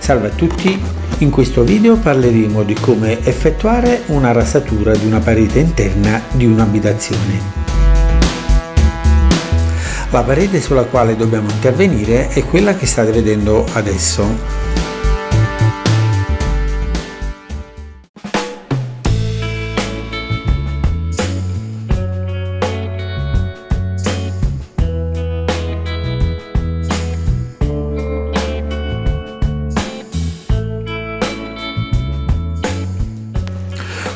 Salve a tutti, in questo video parleremo di come effettuare una rasatura di una parete interna di un'abitazione. La parete sulla quale dobbiamo intervenire è quella che state vedendo adesso.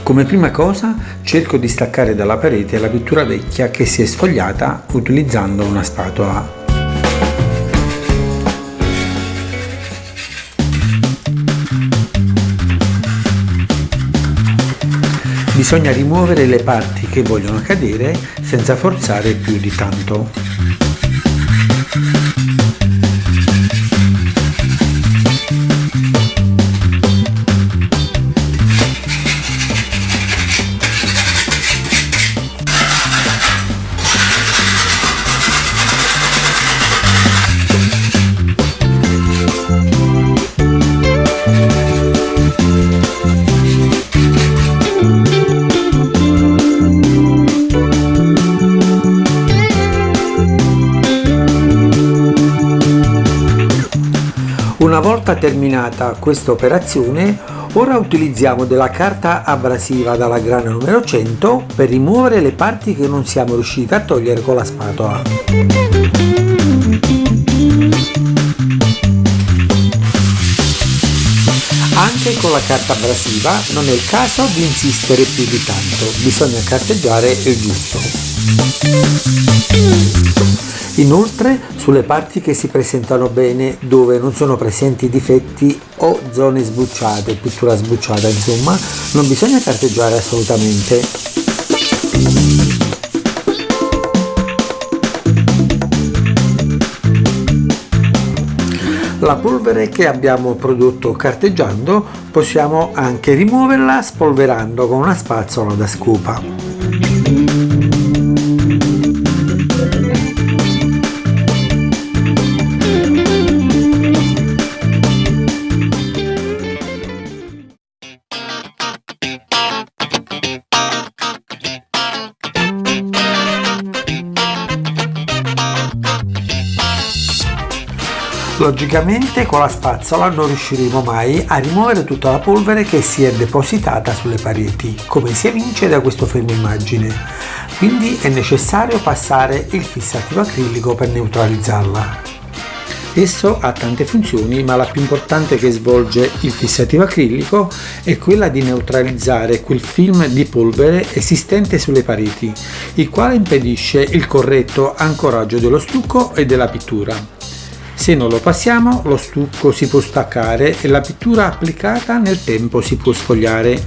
Come prima cosa cerco di staccare dalla parete la pittura vecchia che si è sfogliata utilizzando una spatola. Bisogna rimuovere le parti che vogliono cadere senza forzare più di tanto. Una volta terminata questa operazione, ora utilizziamo della carta abrasiva dalla grana numero 100 per rimuovere le parti che non siamo riusciti a togliere con la spatola. Anche con la carta abrasiva non è il caso di insistere più di tanto, bisogna carteggiare il giusto. Inoltre, sulle parti che si presentano bene, dove non sono presenti difetti o zone sbucciate, pittura sbucciata insomma, non bisogna carteggiare assolutamente. La polvere che abbiamo prodotto carteggiando possiamo anche rimuoverla spolverando con una spazzola da scopa. Logicamente con la spazzola non riusciremo mai a rimuovere tutta la polvere che si è depositata sulle pareti, come si evince da questo fermo immagine, quindi è necessario passare il fissativo acrilico per neutralizzarla. Esso ha tante funzioni, ma la più importante che svolge il fissativo acrilico è quella di neutralizzare quel film di polvere esistente sulle pareti, il quale impedisce il corretto ancoraggio dello stucco e della pittura. Se non lo passiamo, lo stucco si può staccare e la pittura applicata nel tempo si può sfogliare.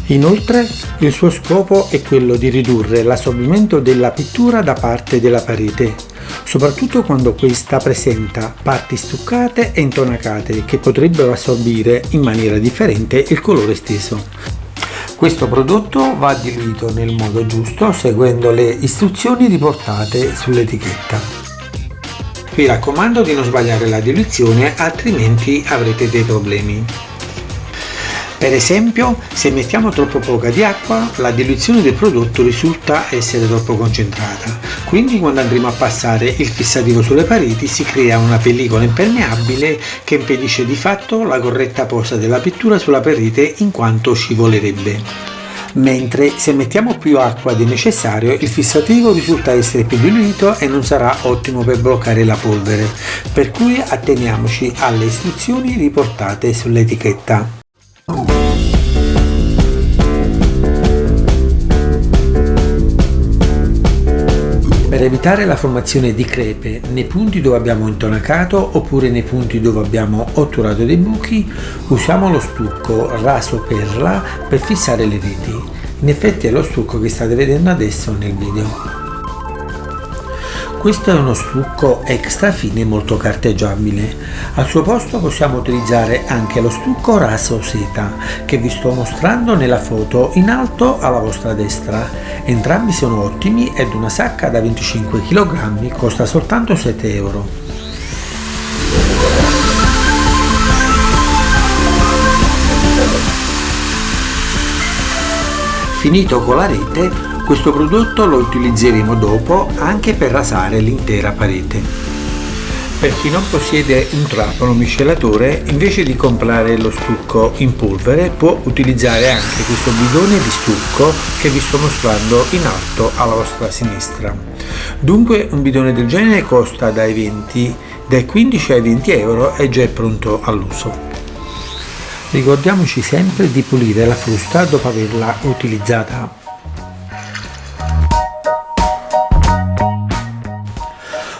Inoltre, il suo scopo è quello di ridurre l'assorbimento della pittura da parte della parete, soprattutto quando questa presenta parti stuccate e intonacate che potrebbero assorbire in maniera differente il colore steso. Questo prodotto va diluito nel modo giusto seguendo le istruzioni riportate sull'etichetta. Vi raccomando di non sbagliare la diluizione, altrimenti avrete dei problemi. Per esempio, se mettiamo troppo poca di acqua, la diluizione del prodotto risulta essere troppo concentrata. Quindi quando andremo a passare il fissativo sulle pareti si crea una pellicola impermeabile che impedisce di fatto la corretta posa della pittura sulla parete in quanto scivolerebbe. Mentre se mettiamo più acqua di necessario il fissativo risulta essere più diluito e non sarà ottimo per bloccare la polvere, per cui atteniamoci alle istruzioni riportate sull'etichetta. Per evitare la formazione di crepe nei punti dove abbiamo intonacato oppure nei punti dove abbiamo otturato dei buchi, usiamo lo stucco raso perla per fissare le reti. In effetti è lo stucco che state vedendo adesso nel video. Questo è uno stucco extra fine molto carteggiabile. Al suo posto possiamo utilizzare anche lo stucco raso seta che vi sto mostrando nella foto in alto alla vostra destra. Entrambi sono ottimi ed una sacca da 25 kg costa soltanto 7 euro. Finito con la rete, questo prodotto lo utilizzeremo dopo anche per rasare l'intera parete. Per chi non possiede un trapano miscelatore, invece di comprare lo stucco in polvere, può utilizzare anche questo bidone di stucco che vi sto mostrando in alto alla vostra sinistra. Dunque un bidone del genere costa dai 15 ai 20 euro e già è pronto all'uso. Ricordiamoci sempre di pulire la frusta dopo averla utilizzata.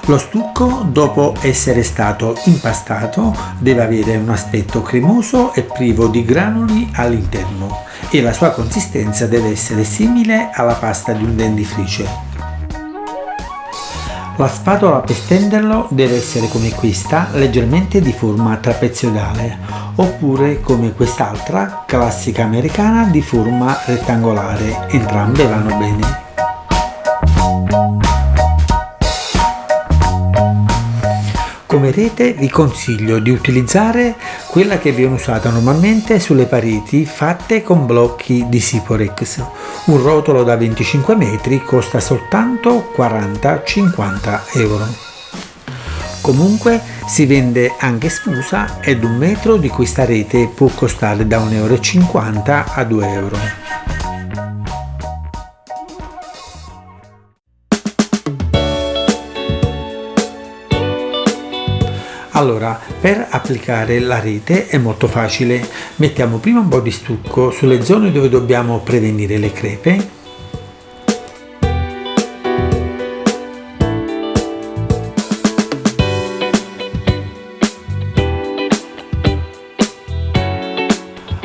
Lo stucco, dopo essere stato impastato, deve avere un aspetto cremoso e privo di granuli all'interno e la sua consistenza deve essere simile alla pasta di un dentifricio. La spatola per stenderlo deve essere come questa, leggermente di forma trapezoidale, oppure come quest'altra, classica americana, di forma rettangolare. Entrambe vanno bene. Come rete vi consiglio di utilizzare quella che viene usata normalmente sulle pareti fatte con blocchi di Siporex. Un rotolo da 25 metri costa soltanto 40-50 euro. Comunque si vende anche sfusa ed un metro di questa rete può costare da 1,50 euro a 2 euro. Allora, per applicare la rete è molto facile. Mettiamo prima un po' di stucco sulle zone dove dobbiamo prevenire le crepe.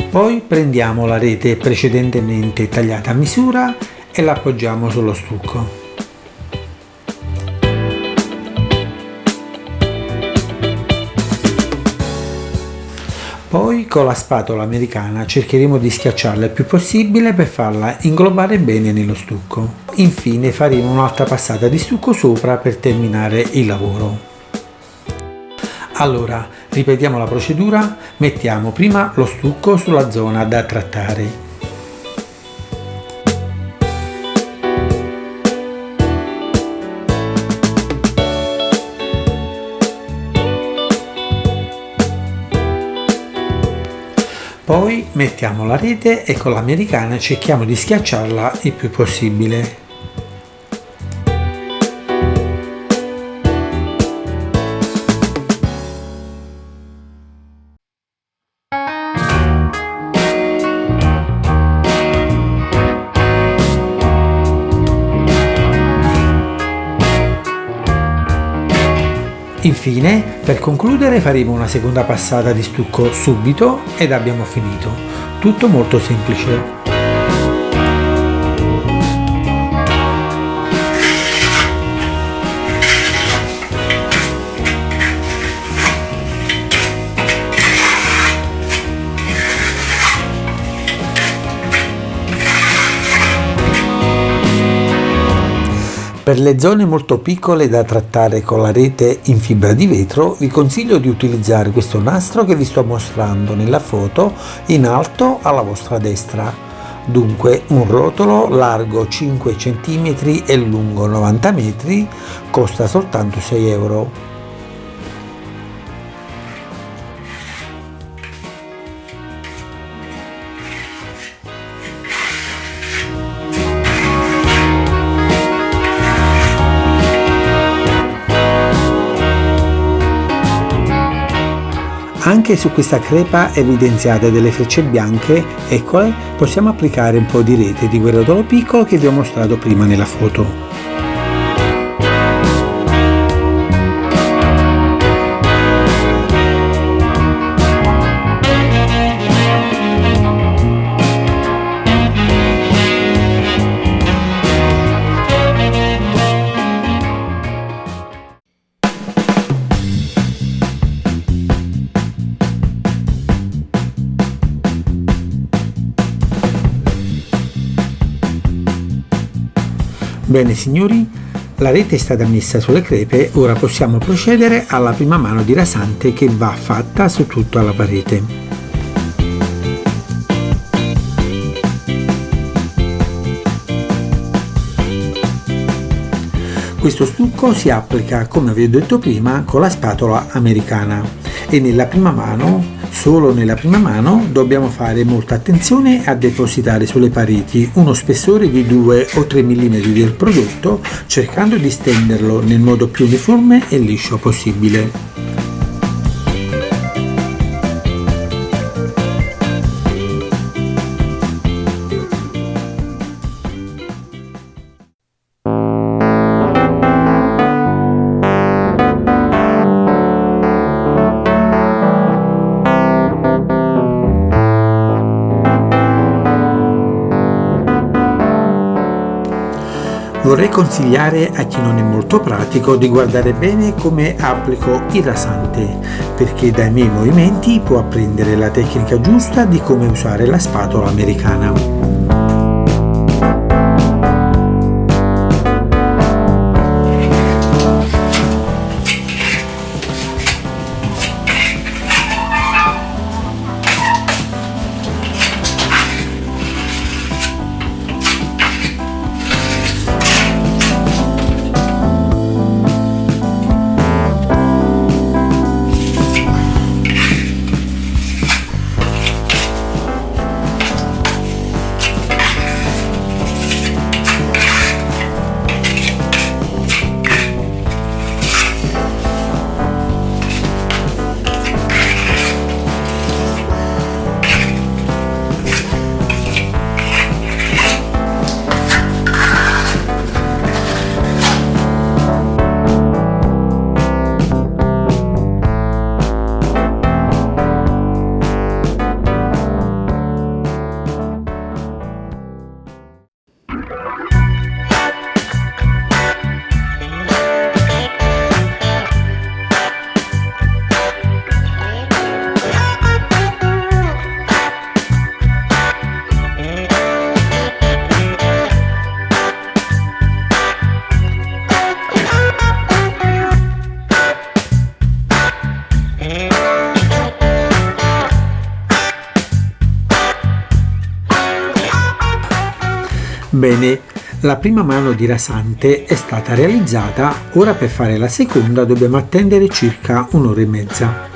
Poi prendiamo la rete precedentemente tagliata a misura e la appoggiamo sullo stucco. Poi con la spatola americana cercheremo di schiacciarla il più possibile per farla inglobare bene nello stucco. Infine faremo un'altra passata di stucco sopra per terminare il lavoro. Allora, ripetiamo la procedura, mettiamo prima lo stucco sulla zona da trattare. Poi mettiamo la rete e con l'americana cerchiamo di schiacciarla il più possibile. Infine, per concludere faremo una seconda passata di stucco subito ed abbiamo finito. Tutto molto semplice. Per le zone molto piccole da trattare con la rete in fibra di vetro vi consiglio di utilizzare questo nastro che vi sto mostrando nella foto in alto alla vostra destra. Dunque un rotolo largo 5 cm e lungo 90 metri costa soltanto 6 euro. Anche su questa crepa evidenziate delle frecce bianche, eccole, possiamo applicare un po' di rete di quel rotolo piccolo che vi ho mostrato prima nella foto. Bene signori, la rete è stata messa sulle crepe, ora possiamo procedere alla prima mano di rasante che va fatta su tutta la parete. Questo stucco si applica, come vi ho detto prima, con la spatola americana e nella prima mano, solo nella prima mano, dobbiamo fare molta attenzione a depositare sulle pareti uno spessore di 2 o 3 mm del prodotto, cercando di stenderlo nel modo più uniforme e liscio possibile. Vorrei consigliare a chi non è molto pratico di guardare bene come applico il rasante, perché dai miei movimenti può apprendere la tecnica giusta di come usare la spatola americana. Bene, la prima mano di rasante è stata realizzata, ora per fare la seconda dobbiamo attendere circa un'ora e mezza.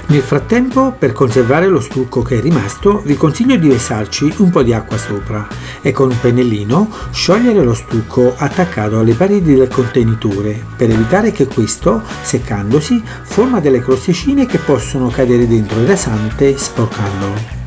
Nel frattempo, per conservare lo stucco che è rimasto, vi consiglio di versarci un po' di acqua sopra e con un pennellino sciogliere lo stucco attaccato alle pareti del contenitore, per evitare che questo, seccandosi, forma delle crosticine che possono cadere dentro il rasante sporcandolo.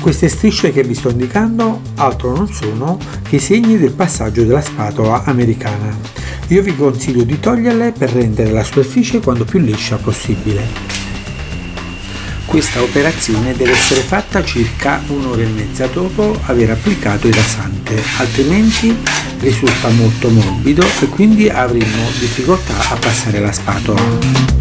Queste strisce che vi sto indicando altro non sono che i segni del passaggio della spatola americana. Io vi consiglio di toglierle per rendere la superficie quanto più liscia possibile. Questa operazione deve essere fatta circa un'ora e mezza dopo aver applicato il rasante, altrimenti risulta molto morbido e quindi avremo difficoltà a passare la spatola.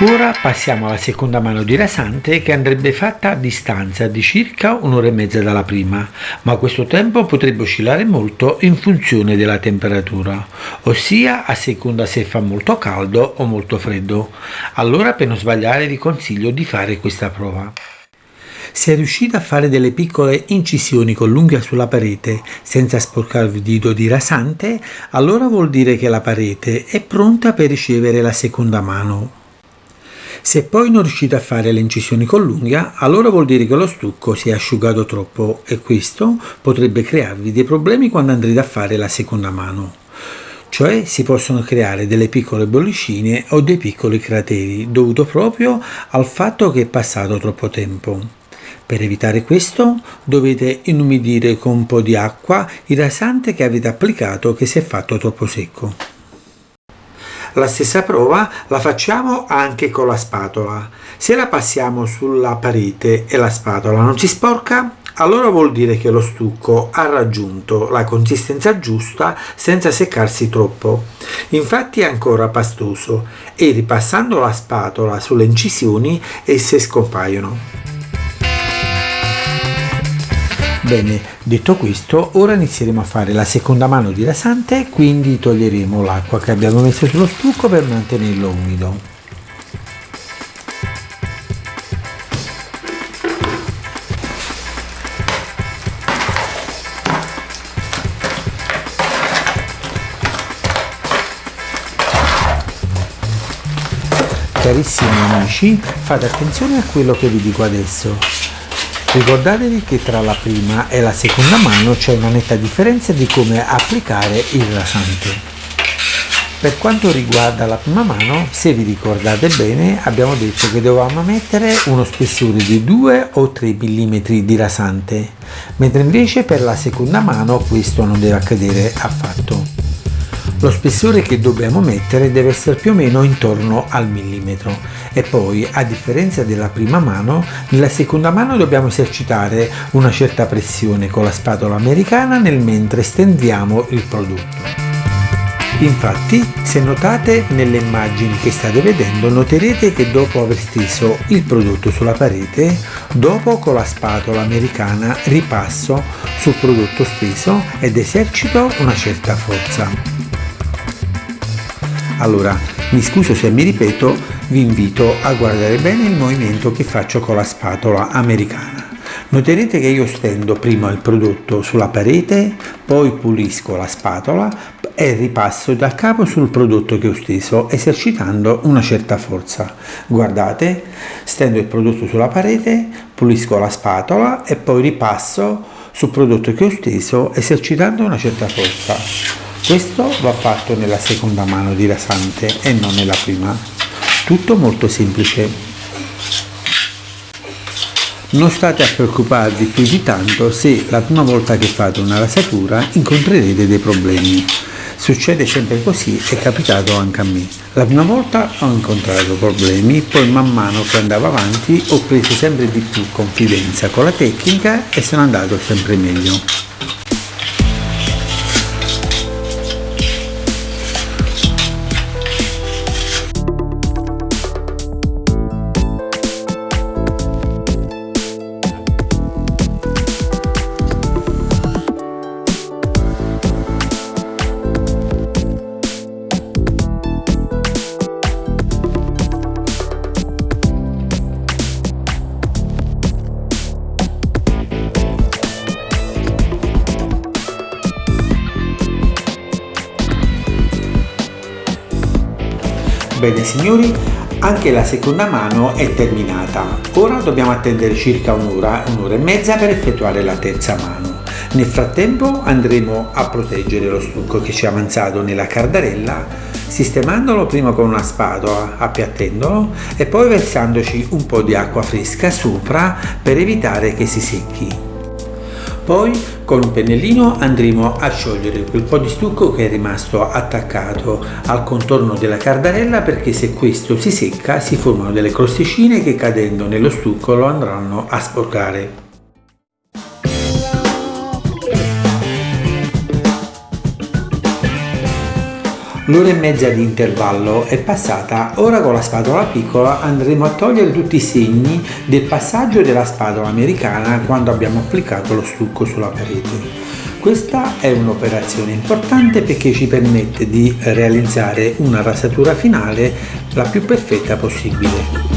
Ora passiamo alla seconda mano di rasante che andrebbe fatta a distanza di circa un'ora e mezza dalla prima, ma questo tempo potrebbe oscillare molto in funzione della temperatura, ossia a seconda se fa molto caldo o molto freddo. Allora per non sbagliare vi consiglio di fare questa prova. Se riuscite a fare delle piccole incisioni con l'unghia sulla parete senza sporcarvi il dito di rasante, allora vuol dire che la parete è pronta per ricevere la seconda mano. Se poi non riuscite a fare le incisioni con l'unghia, allora vuol dire che lo stucco si è asciugato troppo e questo potrebbe crearvi dei problemi quando andrete a fare la seconda mano. Cioè si possono creare delle piccole bollicine o dei piccoli crateri dovuto proprio al fatto che è passato troppo tempo. Per evitare questo dovete inumidire con un po' di acqua il rasante che avete applicato che si è fatto troppo secco. La stessa prova la facciamo anche con la spatola. Se la passiamo sulla parete e la spatola non si sporca, allora vuol dire che lo stucco ha raggiunto la consistenza giusta senza seccarsi troppo. Infatti è ancora pastoso e ripassando la spatola sulle incisioni esse scompaiono. Bene, detto questo, ora inizieremo a fare la seconda mano di rasante, quindi toglieremo l'acqua che abbiamo messo sullo stucco per mantenerlo umido. Carissimi amici, fate attenzione a quello che vi dico adesso. Ricordatevi che tra la prima e la seconda mano c'è una netta differenza di come applicare il rasante. Per quanto riguarda la prima mano, se vi ricordate bene, abbiamo detto che dovevamo mettere uno spessore di 2 o 3 mm di rasante, mentre invece per la seconda mano questo non deve accadere affatto. Lo spessore che dobbiamo mettere deve essere più o meno intorno al millimetro e poi, a differenza della prima mano, nella seconda mano dobbiamo esercitare una certa pressione con la spatola americana nel mentre stendiamo il prodotto. Infatti, se notate nelle immagini che state vedendo, noterete che dopo aver steso il prodotto sulla parete, dopo con la spatola americana ripasso sul prodotto steso ed esercito una certa forza. Allora, mi scuso se mi ripeto, vi invito a guardare bene il movimento che faccio con la spatola americana. Noterete che io stendo prima il prodotto sulla parete, poi pulisco la spatola e ripasso dal capo sul prodotto che ho steso esercitando una certa forza. Guardate, stendo il prodotto sulla parete, pulisco la spatola e poi ripasso sul prodotto che ho steso esercitando una certa forza. Questo va fatto nella seconda mano di rasante e non nella prima. Tutto molto semplice. Non state a preoccuparvi più di tanto se la prima volta che fate una rasatura incontrerete dei problemi. Succede sempre così, è capitato anche a me. La prima volta ho incontrato problemi, poi man mano che andavo avanti ho preso sempre di più confidenza con la tecnica e sono andato sempre meglio. Bene signori, anche la seconda mano è terminata. Ora dobbiamo attendere circa un'ora e mezza per effettuare la terza mano. Nel frattempo andremo a proteggere lo stucco che ci è avanzato nella cardarella, sistemandolo prima con una spatola, appiattendolo e poi versandoci un po' di acqua fresca sopra per evitare che si secchi. Poi con un pennellino andremo a sciogliere quel po' di stucco che è rimasto attaccato al contorno della cardarella, perché se questo si secca si formano delle crosticine che cadendo nello stucco lo andranno a sporcare. L'ora e mezza di intervallo è passata, ora con la spatola piccola andremo a togliere tutti i segni del passaggio della spatola americana quando abbiamo applicato lo stucco sulla parete. Questa è un'operazione importante perché ci permette di realizzare una rasatura finale la più perfetta possibile.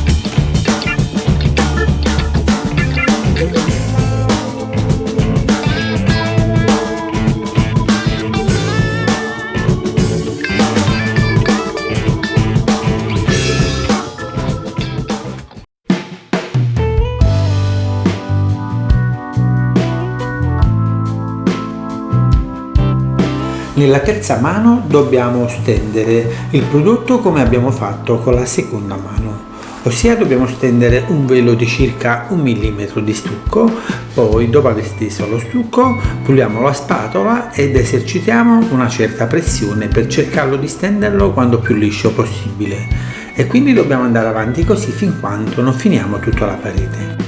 Nella terza mano dobbiamo stendere il prodotto come abbiamo fatto con la seconda mano, ossia dobbiamo stendere un velo di circa 1 mm di stucco. Poi, dopo aver steso lo stucco, puliamo la spatola ed esercitiamo una certa pressione per cercarlo di stenderlo quanto più liscio possibile, e quindi dobbiamo andare avanti così fin quando non finiamo tutta la parete.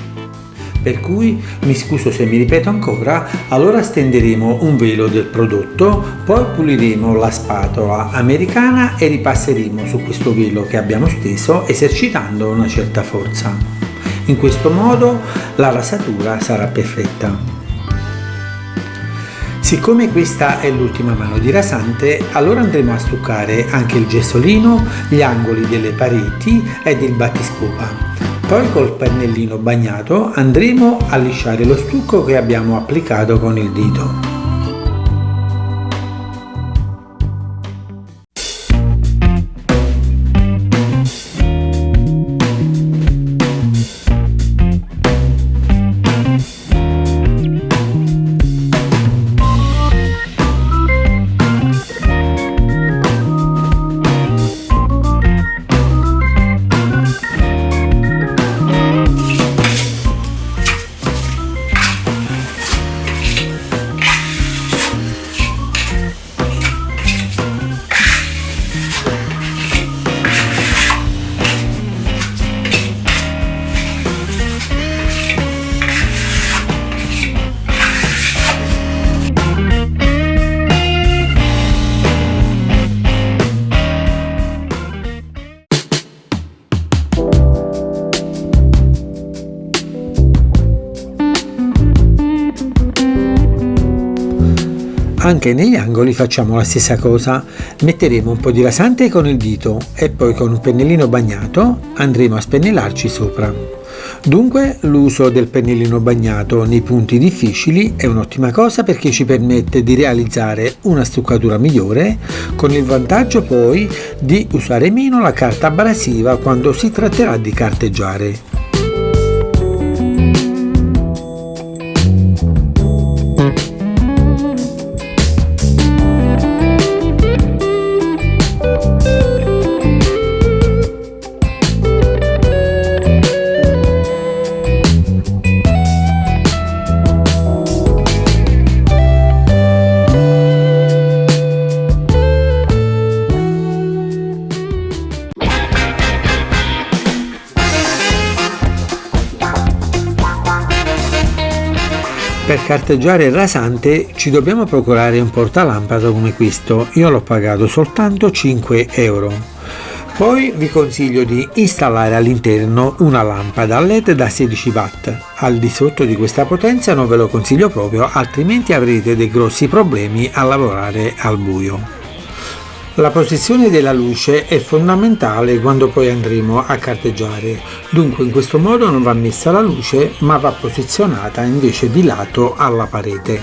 Per cui, mi scuso se mi ripeto ancora, allora stenderemo un velo del prodotto, poi puliremo la spatola americana e ripasseremo su questo velo che abbiamo steso esercitando una certa forza. In questo modo la rasatura sarà perfetta. Siccome questa è l'ultima mano di rasante, allora andremo a stuccare anche il gessolino, gli angoli delle pareti ed il battiscopa. Poi col pennellino bagnato andremo a lisciare lo stucco che abbiamo applicato con il dito. Anche negli angoli facciamo la stessa cosa, metteremo un po' di rasante con il dito e poi con un pennellino bagnato andremo a spennelarci sopra. Dunque l'uso del pennellino bagnato nei punti difficili è un'ottima cosa perché ci permette di realizzare una stuccatura migliore, con il vantaggio poi di usare meno la carta abrasiva quando si tratterà di carteggiare. Per carteggiare il rasante ci dobbiamo procurare un portalampada come questo, io l'ho pagato soltanto 5 euro. Poi vi consiglio di installare all'interno una lampada LED da 16 watt, al di sotto di questa potenza non ve lo consiglio proprio, altrimenti avrete dei grossi problemi a lavorare al buio. La posizione della luce è fondamentale quando poi andremo a carteggiare, dunque in questo modo non va messa la luce ma va posizionata invece di lato alla parete.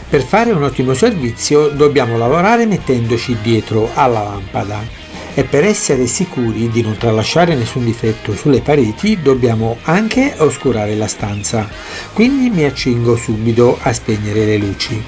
Per fare un ottimo servizio dobbiamo lavorare mettendoci dietro alla lampada e per essere sicuri di non tralasciare nessun difetto sulle pareti dobbiamo anche oscurare la stanza, quindi mi accingo subito a spegnere le luci.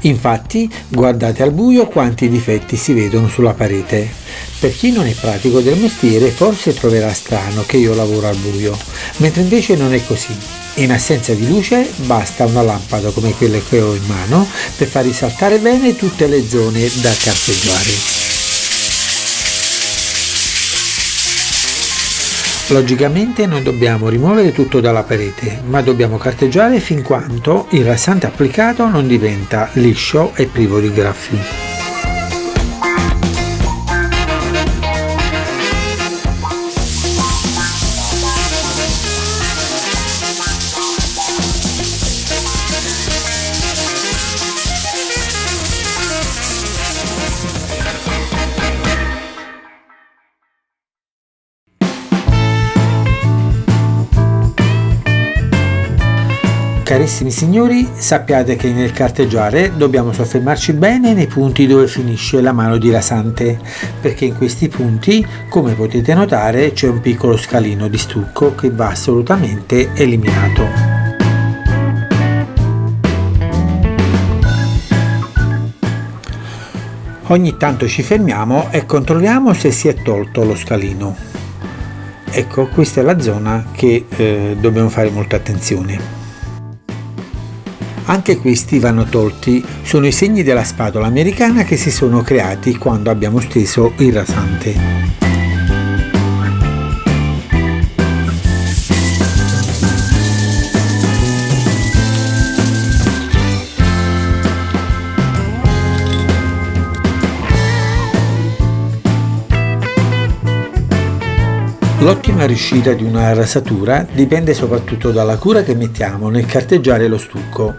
Infatti, guardate al buio quanti difetti si vedono sulla parete. Per chi non è pratico del mestiere forse troverà strano che io lavoro al buio, mentre invece non è così. In assenza di luce basta una lampada come quelle che ho in mano per far risaltare bene tutte le zone da carteggiare. Logicamente non dobbiamo rimuovere tutto dalla parete, ma dobbiamo carteggiare fin quando il rasante applicato non diventa liscio e privo di graffi. Carissimi signori, sappiate che nel carteggiare dobbiamo soffermarci bene nei punti dove finisce la mano di rasante, perché in questi punti, come potete notare, c'è un piccolo scalino di stucco che va assolutamente eliminato. Ogni tanto ci fermiamo e controlliamo se si è tolto lo scalino. Ecco, questa è la zona che dobbiamo fare molta attenzione. Anche questi vanno tolti, sono i segni della spatola americana che si sono creati quando abbiamo steso il rasante. L'ottima riuscita di una rasatura dipende soprattutto dalla cura che mettiamo nel carteggiare lo stucco.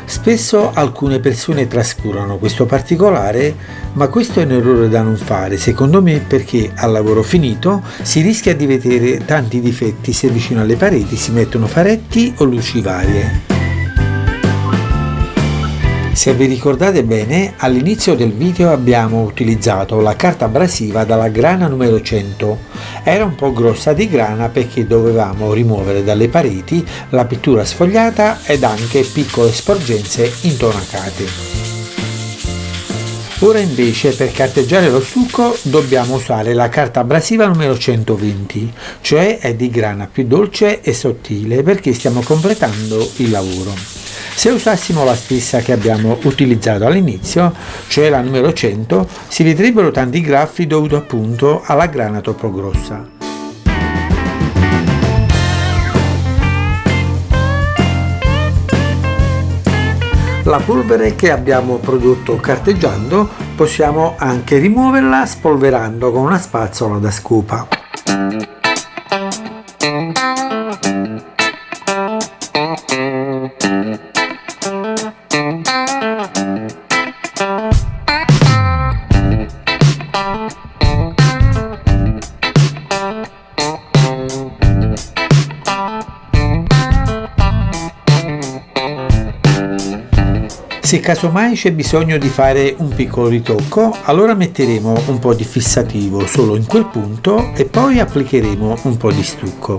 Spesso alcune persone trascurano questo particolare, ma questo è un errore da non fare, secondo me, perché al lavoro finito si rischia di vedere tanti difetti se vicino alle pareti si mettono faretti o luci varie. Se vi ricordate bene, all'inizio del video abbiamo utilizzato la carta abrasiva dalla grana numero 100. Era un po' grossa di grana perché dovevamo rimuovere dalle pareti la pittura sfogliata ed anche piccole sporgenze intonacate. Ora invece per carteggiare lo stucco dobbiamo usare la carta abrasiva numero 120, cioè è di grana più dolce e sottile perché stiamo completando il lavoro. Se usassimo la stessa che abbiamo utilizzato all'inizio, cioè la numero 100, si vedrebbero tanti graffi dovuti appunto alla grana troppo grossa. La polvere che abbiamo prodotto carteggiando possiamo anche rimuoverla spolverando con una spazzola da scopa. Se casomai c'è bisogno di fare un piccolo ritocco, allora metteremo un po' di fissativo solo in quel punto e poi applicheremo un po' di stucco.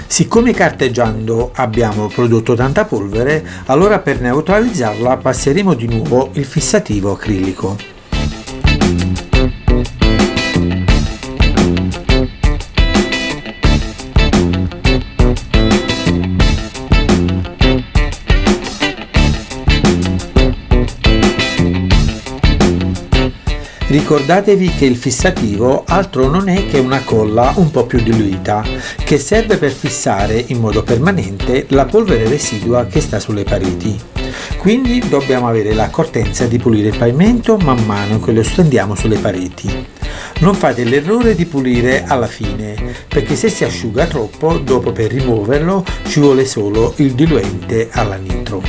Siccome carteggiando abbiamo prodotto tanta polvere, allora per neutralizzarla passeremo di nuovo il fissativo acrilico. Ricordatevi che il fissativo altro non è che una colla un po' più diluita, che serve per fissare in modo permanente la polvere residua che sta sulle pareti. Quindi dobbiamo avere l'accortezza di pulire il pavimento man mano che lo stendiamo sulle pareti. Non fate l'errore di pulire alla fine, perché se si asciuga troppo, dopo per rimuoverlo ci vuole solo il diluente alla nitro.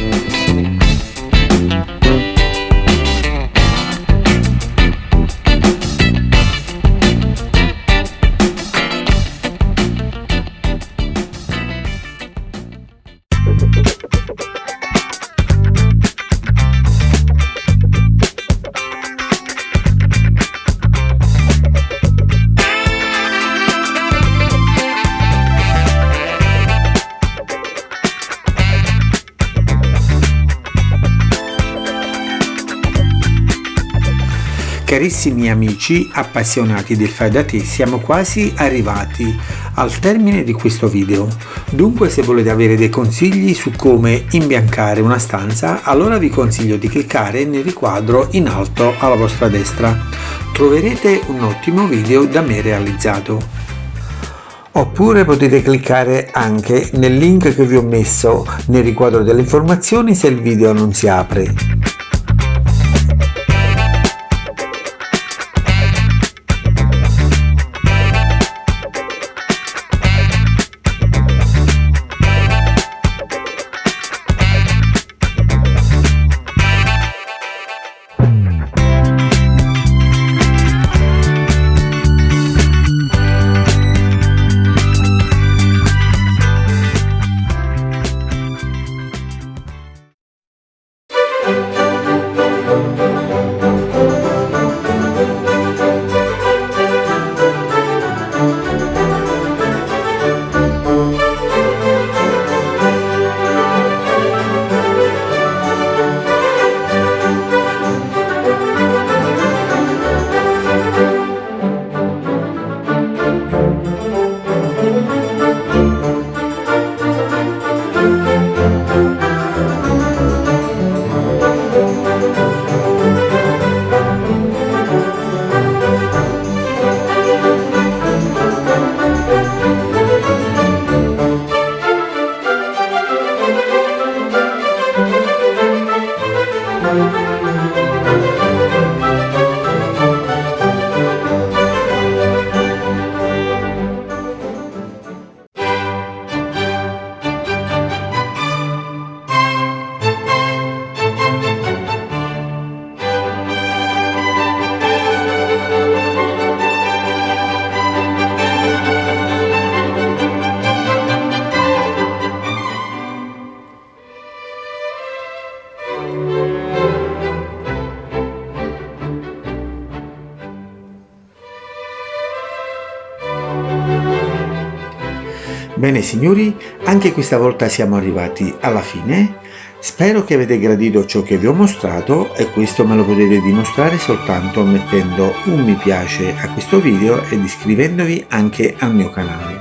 Carissimi amici appassionati del fai da te, siamo quasi arrivati al termine di questo video. Dunque, se volete avere dei consigli su come imbiancare una stanza, allora vi consiglio di cliccare nel riquadro in alto alla vostra destra. Troverete un ottimo video da me realizzato. Oppure potete cliccare anche nel link che vi ho messo nel riquadro delle informazioni se il video non si apre. Bene signori, anche questa volta siamo arrivati alla fine. Spero che avete gradito ciò che vi ho mostrato e questo me lo potete dimostrare soltanto mettendo un mi piace a questo video ed iscrivendovi anche al mio canale.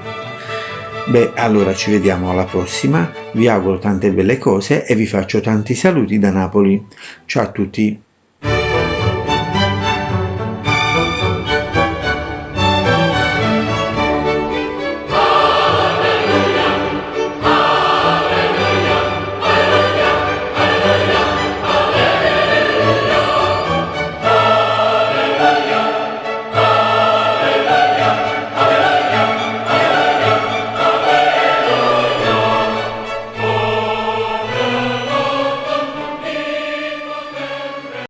Beh, allora ci vediamo alla prossima, vi auguro tante belle cose e vi faccio tanti saluti da Napoli. Ciao a tutti!